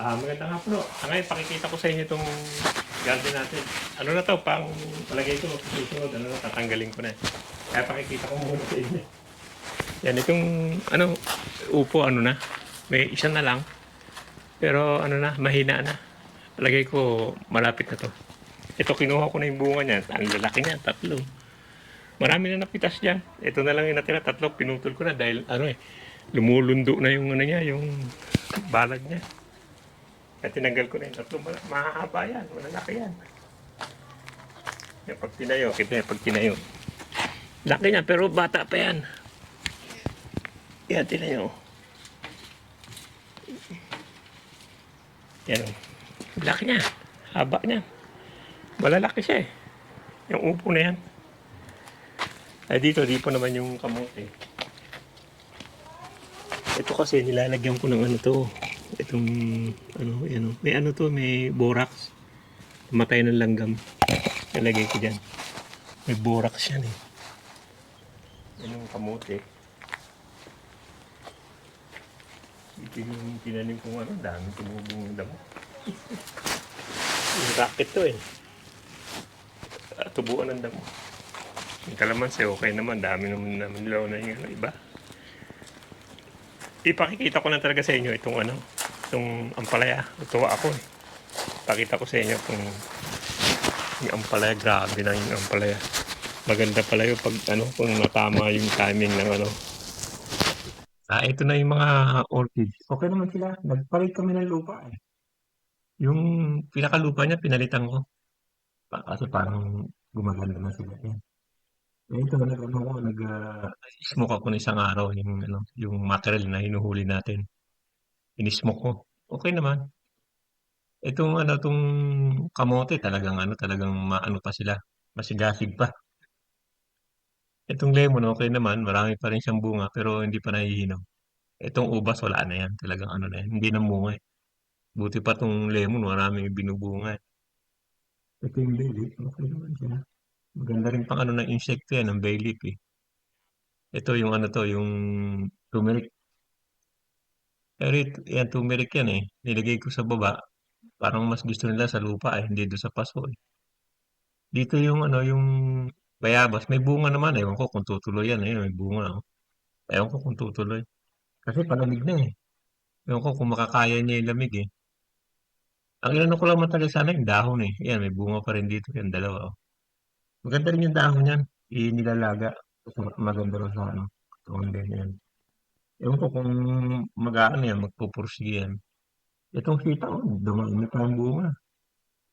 Magandang hapon po. Ngayon, pakikita ko sa inyo itong garden natin. Ano na to, pang palagay ko, susunod, tatanggalin ko na. Kaya pakikita ko muna sa inyo. Yan, itong, upo, may isa na lang. Pero, mahina na. Palagay ko, malapit na to. Ito, kinuha ko na yung bunga niya. Ang lalaki niya, 3. Marami na napitas dyan. Ito na lang yung natira, 3, pinutol ko na dahil, lumulundo na yung, yung balag niya. At tinanggal ko na yung 3. Mahahaba yan. Malalaki yan. Yung pag tinayo, kita yung pag tinayo. Laki niya, pero bata pa yan. Yan, tinayo. Yan. Laki niya. Haba niya. Malalaki siya eh. Yung upo na yan. Ay dito, di pa naman yung kamote. Ito kasi nilalagyan ko ng to. Itong yan. May to, may borax. Matay ng langgam. Nalagay ko dyan. May borax yan eh. Yan yung kamote. Ito yung tinanim kong dami tumubong ng damo. Yung rocket to eh. Tubuan ng damo. Yung kalamansi okay naman. Dami naman nilaw na yung iba. Ipakikita ko lang talaga sa inyo itong itong ampalaya. Tuwa ako eh. Pakita ko sa inyo itong yung ampalaya. Grabe na yung ampalaya. Maganda pala yung pag kung natama yung timing ng ito na yung mga orchids. Okay naman sila. Nagpalit kami ng lupa eh. Yung pinakalupa niya pinalitan ko. Kasi parang gumaganda na sila yan. Ito nag-smoke ako ng isang araw yung mackerel na hinuhuli natin. In-smoke ko. Okay naman. Itong tong kamote talagang talagang maano pa sila. Masigasig pa. Itong lemon okay naman, marami pa rin siyang bunga pero hindi pa nahihinog. Itong ubas wala na yan, talagang na yan, hindi namunga eh. Buti pa tong lemon, maraming binubunga eh. Ito yung bay leaf, okay naman siya. Maganda rin pang ng insekto yan, ng bay leaf eh. Ito yung yung turmeric. Pero yan, turmeric yan eh. Nilagay ko sa baba. Parang mas gusto nila sa lupa eh, hindi doon sa paso eh. Dito yung yung bayabas. May bunga naman. Ewan ko kung tutuloy yan eh. May bunga. Oh. Ewan ko kung tutuloy. Kasi palamig na eh. Ewan ko kung makakaya niya yung lamig eh. Ang inano ko lang matagal sana yung dahon eh. Yan, may bunga pa rin dito. Yan, dalawa. Oh. Maganda rin yung dahon yan. Inilalaga. Maganda rin sa katawan din yan. Ewan ko kung mag-aano yan, magpupursige yan. Itong sita, dumami pa ang bunga.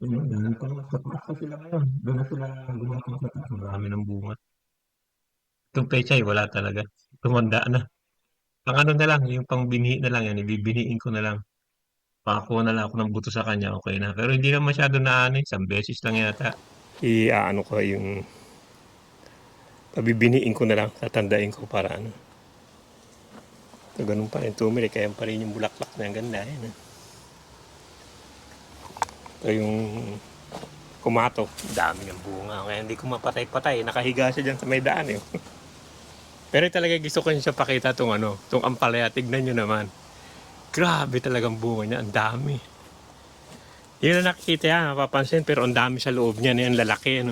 Yun, ganun pa sa taas pa sila ngayon. Doon na sila gumapang sa taas. Marami ng bunga. Itong pechay, wala talaga. Tumanda na. Ang na lang, yung pang binhi na lang yan. Ibibiniin ko na lang. Pakakuha na lang ako ng buto sa kanya, okay na. Pero hindi na masyado na isang beses lang yata. Ko yung pabibiniin ko na lang. Tatandain ko para So, ganun pa rin. Tumili. Kaya pa rin yung bulaklak na ang ganda. Yan. Ito yung kumato. Dami ng bunga. Kaya hindi ko mapatay-patay. Nakahiga siya dyan sa may daan. Eh. Pero talaga gusto ko siya pakita itong itong ampalaya. Tignan nyo naman. Grabe talagang bunga niya. Ang dami. Yun na nakikita yan. Mapapansin. Pero ang dami sa loob niya. Yan lalaki.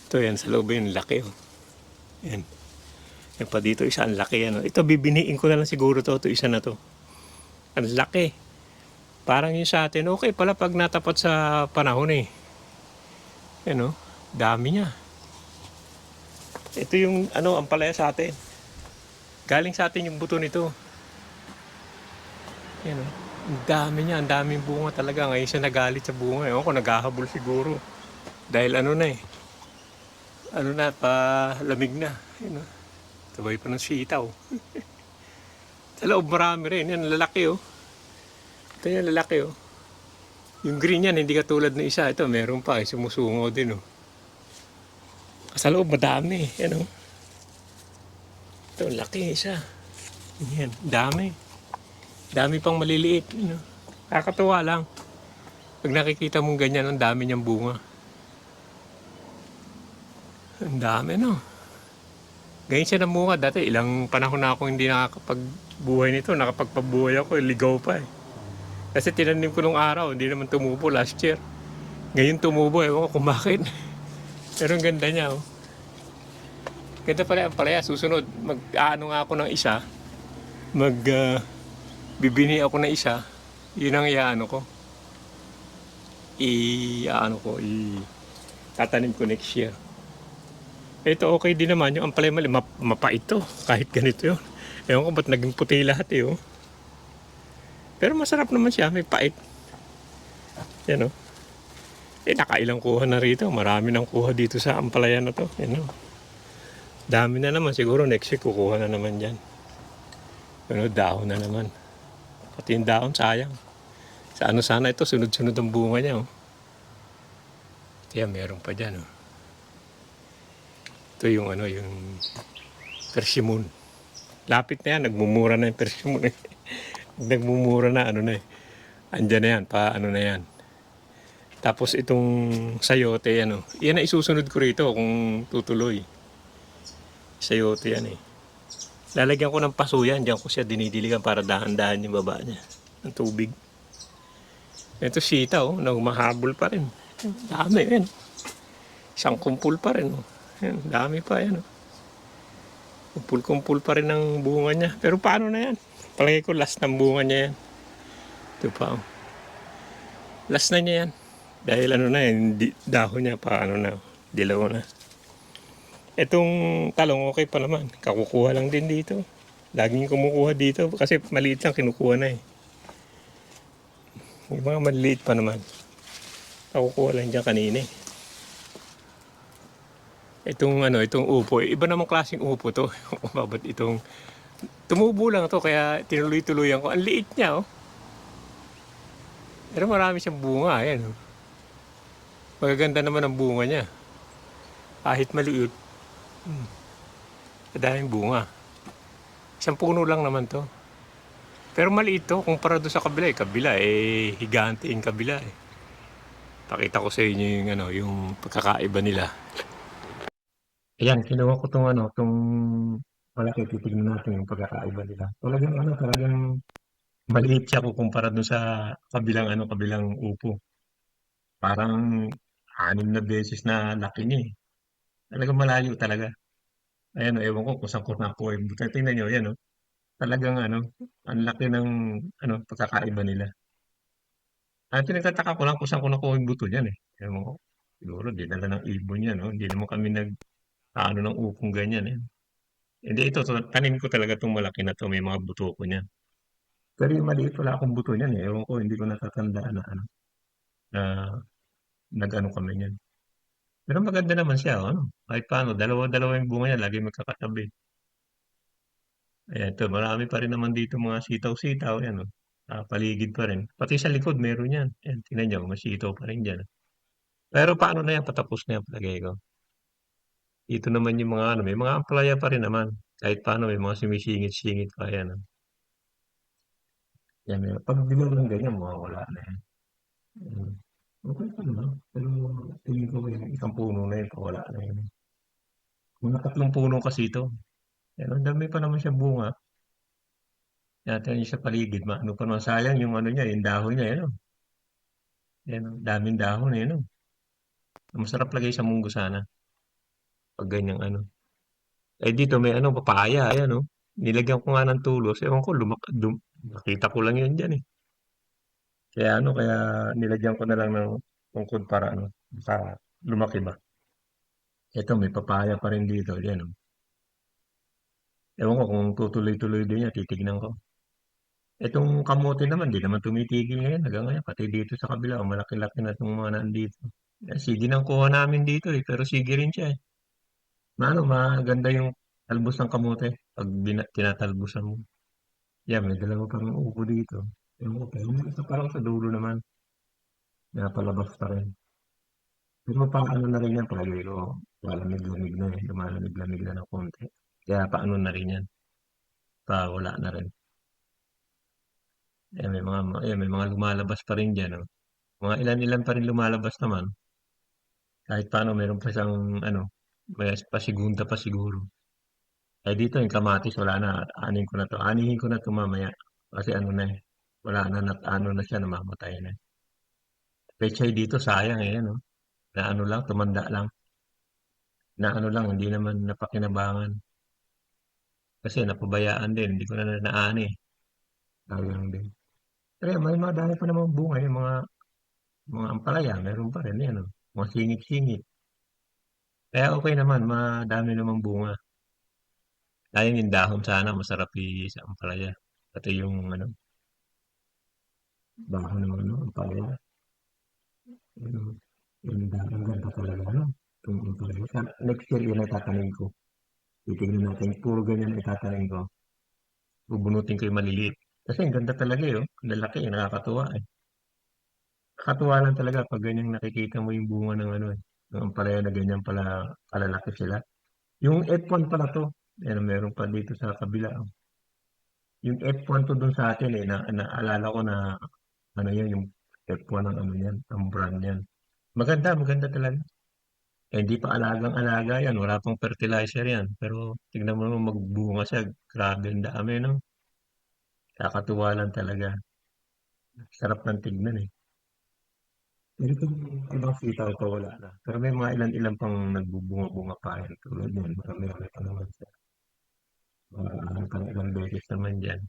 Ito yan. Sa loob yan. Laki. Yan. Yan pa dito. Isa ang laki. Ito bibiniin ko na lang siguro to. Ito isa na to. Ang laki. Parang yung sa atin. Okay pala pag natapat sa panahon eh. Yan dami niya. Ito yung ampalaya sa atin. Galing sa atin yung buto nito. Yan ang dami niya, ang daming bunga talaga. Ngayon siya nagalit sa bunga. Ewan ko, naghahabol siguro. Dahil na eh. Palamig na. Yan sabay pa ng sitaw. Sa loob marami rin. Yan, lalaki Ito yung lalaki Yung green yan, hindi katulad ng isa. Ito, meron pa. Sumusungo din Sa loob, madami. Yan Ito, laki isa. Yan, dami. Dami pang maliliit. Kakatuwa lang. Pag nakikita mong ganyan, ang dami niyang bunga. Ang dami, Ganyan siya ng bunga. Dati, ilang panahon na ako hindi nakakapagbuhay nito. Nakapagpabuhay ako, ligaw pa eh. Kasi tinanim ko nung araw, hindi naman tumubo last year. Ngayon tumubo, ewan ko kung bakit. Pero ang ganda niya, oh. Ganda pala ang palaya. Susunod, mag-ano nga ako ng isa. Bibini ako ng isa. Yun ang iaano ko. Tatanim ko next year. Ito okay din naman. Yung ampalaya mapait to. Kahit ganito yun. Ewan ko ba't naging puti lahat eh, oh. Pero masarap naman siya. May pait. Yan, oh. Nakailang kuha na rito. Marami nang kuha dito sa ampalaya na to. Yan, oh. Dami na naman. Siguro next week kukuha na naman dyan. Ano, dahon na naman. Pati yung dahon, sayang. Sa ano sana ito, sunod-sunod ang bunga niya, oh. Kaya meron pa dyan, oh. Ito yung ano, yung persimmon. Lapit na yan, nagmumura na yung persimmon, eh. Nagmumura na, ano na eh. Andyan na yan, ano na yan. Tapos itong sayote, ano. Yan na isusunod ko rito kung tutuloy. Sayote yan eh. Lalagyan ko ng paso yan. Diyan ko siya dinidiligan para dahan-dahan yung baba niya. Ng tubig. Ito sitaw, oh, mahabol pa rin. Dami yan. Isang kumpul pa rin. Oh. Yan, dami pa yan. Oh. Kumpul-kumpul pa rin ang bunga niya. Pero paano na yan? Palagay ko last ng bunga niya yan. Ito pa. Oh. Last na niya yan. Dahil ano na yan, dahon niya pa ano na, dilaw na. Itong talong okay pa naman. Kakukuha lang din dito. Laging kumukuha dito kasi maliit lang kinukuha na eh. Yung mga maliit pa naman. Kakukuha lang dyan kanina eh. Itong upo. Iba namang klaseng upo to. Babat itong tumubo lang to kaya tinuloy-tuloyan ko. Ang liit niya oh. Pero marami siyang bunga. Ayan oh. Magaganda naman ang bunga niya. Kahit maliit. Daming bunga. Isang puno lang naman to. Pero maliit to kumpara doon sa kabila eh. Kabila eh higante yung kabila eh. Pakita ko sa inyo yung yung pagkakaiba nila. Ayan, kinuha ko tong malaki. Titignan natin yung pagkakaiba nila. Talagang maliit siya kumpara doon sa kabilang upo. Parang 6 na beses na laki niya eh. Talagang malayo talaga. Ayan, ewan ko kung saan ko nakuha yung buto. Tingnan nyo, yan talagang ang laki ng pagkakaiba nila. Pinagtataka ko lang kung saan ko nakuha yung buto niyan eh. Ewan ko, siguro dinala ng ibon yan, no? Hindi naman kami ng upong ganyan eh. Hindi, ito, tanim ko talaga itong malaki na to, may mga buto ko niyan. Pero yung maliit, wala akong buto niyan eh. Ewan ko, hindi ko natatandaan na nag-ano kami niyan. Pero maganda naman siya, kahit paano, dalawa-dalawa yung bunga niya, lagi magkakatabi. Ayan, ito, marami pa rin naman dito mga sitaw-sitaw, yan, paligid pa rin. Pati sa likod, meron yan. Ayan, tingnan nyo, may sitaw pa rin dyan. Pero paano na yan, patapos na yan, palagay ko. Ito naman yung mga may mga ampalaya pa rin naman. Kahit paano, may mga sumisingit-singit pa yan. Yan, pag dilaw ng ganyan, mawawala na yan. Ayan. Okay pa naman. Pero tingin ko yung isang puno na yun, wala na yun. Mga 3 puno kasi ito. Yan, ang dami pa naman siya bunga. Natin yung sa paligid, ano pa naman, sayang yung niya, yung dahon niya, yan. Yan, daming dahon, yan. Masarap lagay sa munggo sana. Pag ganyang Eh dito may papaya, ayan Nilagyan ko nga ng tulos. Ewan ko, nakita ko lang yun dyan eh. Kaya nilagyan ko na lang ng tungkod para para lumaki ba. Ito, may papaya pa rin dito. Yan. Ewan ko kung tutuloy-tuloy din yan, titignan ko. Itong kamote naman, di naman tumitigil ngayon. Hanggang ngayon, pati dito sa kabila, malaki-laki na itong mga nandito. Sige nang kuha namin dito eh, pero sige rin siya eh. Maganda yung talbos ng kamote pag tinatalbosan mo. Yeah, may dalawa pang upo dito. Ewan ko, pero may isa parang sa dulo naman. Napalabas pa rin. Pero pang na rin yan, palagay ko. Lalamig-lamig na eh. Lumalamig-lamig na ng konti. Kaya paano na rin yan. Wala na rin. May mga lumalabas pa rin dyan. Mga ilan-ilan pa rin lumalabas naman. Kahit paano, meron pa siyang, may pasigunda pa siguro. Dito yung kamatis, wala na. Anihin ko na to mamaya. Kasi na eh. wala na, ano na siya, namamatay na. Pechay dito, sayang eh, ano, na ano lang, tumanda lang, na ano lang, hindi naman napakinabangan. Kasi napabayaan din, hindi ko na naani eh, sayang din. Pero may mga dami pa namang bunga, yung mga ampalaya, meron pa rin yan, oh. Mga singit-singit. Kaya okay naman, madami namang bunga. Ayun yung dahon sana, masarap sa ampalaya. Pati yung ano, dahon ng ano, ampalaya. Ano, yung dahon ganda talaga, ano? Yung ampalaya. Next year yun ay tatanim ko. Titignan natin, puro ganyan ay tatanim ko. Bubunutin ko yung maliliit. Kasi ang ganda talaga eh, oh. Ang lalaki, nakakatuwa eh. Nakakatuwa lang talaga pag ganyang nakikita mo yung bunga ng ano eh. Ng ampalaya na ganyan pala kalalaki sila. Yung F1 pala to. Yan, meron pa dito sa kabila, oh. Yung F1 to dun sa atin eh, naalala ko na ano yan, yung F1 ang ano yan, ang brand yan. Maganda, maganda talaga. Eh, hindi pa alagang-alaga yan, wala pang fertilizer yan. Pero tignan mo naman magbunga siya, grabe ang dami, no? Kakatuwa lang talaga. Sarap ng tignan eh. Pero itong ibang sitaw ko wala na. Pero may mga ilan-ilan pang nagbubunga-bunga pa yan. Tulad yan, marami-rami pa naman siya. Pang ilang beses naman dyan.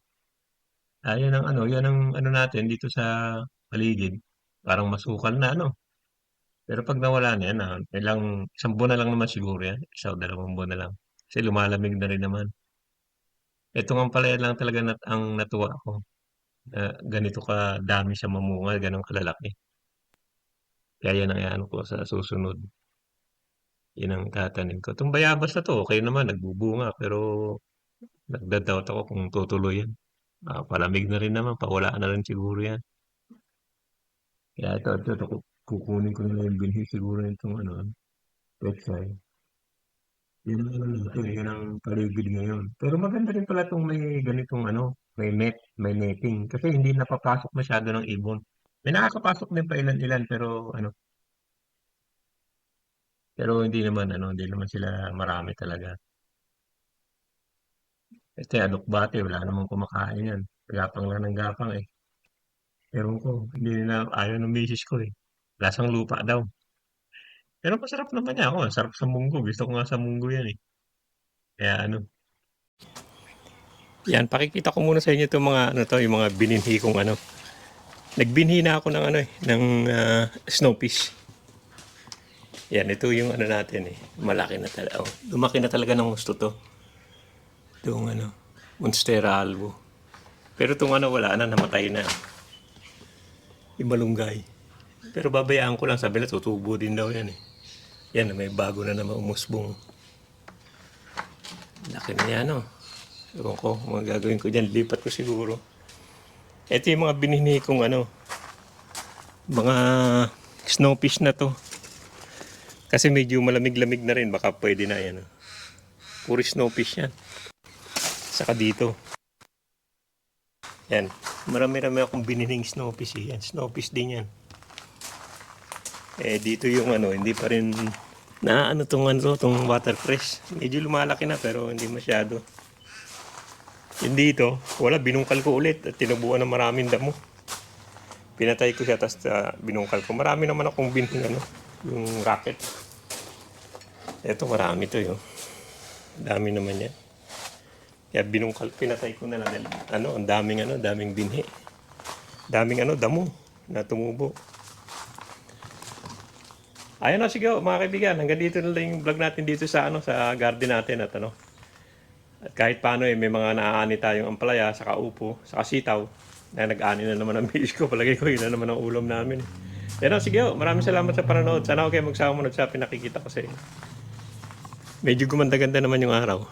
Yan ang ano, yan ang ano natin dito sa paligid. Parang masukal na ano. Pero pag nawala na yan, isang buwan na lang naman siguro yan. Isa o 2 buwan na lang. Kasi lumalamig na rin naman. Ito nga pala lang talaga ang natuwa ko. Na ganito ka dami siya mamunga, ganun kalalaki. Kaya yan ang ano ko sa susunod. Yan ang tatanim ko. Itong bayabas na to, okay naman, nagbubunga. Pero nagda-doubt ako kung tutuloy yan. Palamig na rin naman, pawala na rin siguro yan. Kaya ito, kukunin ko na lang yung binhi siguro nitong ano, petsay. Yun ang ano natin, yun ang paligid ngayon. Pero maganda rin pala itong may ganitong ano, may may netting. Kasi hindi napapasok masyado ng ibon. May nakakapasok din pa ilan-ilan pero hindi naman ano, hindi naman sila marami talaga. Kasi alokbate, wala namang kumakain yan. Gapang lang ng gapang eh. Ewan ko, hindi nila ayaw ng misis ko eh. Lasang lupa daw. Pero masarap naman niya ako. Sarap sa munggo. Gusto ko nga sa munggo yan eh. Kaya ano. Yan, pakikita ko muna sa inyo itong mga ano to, yung mga bininhi kong ano. Nagbinhi na ako ng ano eh, ng snowfish. Yan, ito yung ano natin eh. Malaki na talaga. Oh, lumaki na talaga ng gusto to. Itong ano, Monstera albo. Pero itong ano, wala na, namatay na. Yung malunggay. Pero babayaan ko lang, sabi na tutubo din daw yan eh. Yan, may bago na naman umusbong. Laki na yan oh. Ewan ko, mga gagawin ko dyan, lipat ko siguro. Ito yung mga binini kong ano, mga snowfish na to. Kasi medyo malamig-lamig na rin, baka pwede na yan. Puro snowfish yan. Saka dito. Yan, marami-rami akong binining snowfish eh. Yan, snowfish din yan. Dito yung ano, hindi pa rin na ano tong watercress. Medyo lumalaki na pero hindi masyado. Yung dito, wala, binungkal ko ulit at tinubuan ng maraming damo. Pinatay ko siya, tapos binungkal ko. Marami naman akong binhing ano, yung rocket. Ito, marami to yun. Dami naman yan. Kaya binungkal, pinatay ko na lang. Ano, ang daming binhi. Daming ano, damo na tumubo. Ayun na, sige mga kaibigan, hanggang dito na lang yung vlog natin dito sa ano, sa garden natin at ano. At kahit paano may mga naaani tayong ampalaya, saka upo, saka sitaw, na nag-ani na naman ang bilis ko. Palagay ko yun na naman ang ulam namin. Yan o, sige maraming salamat sa panonood. Sana ako kayo magsama sa pinakikita ko sa inyo. Medyo gumanda-ganda naman yung araw.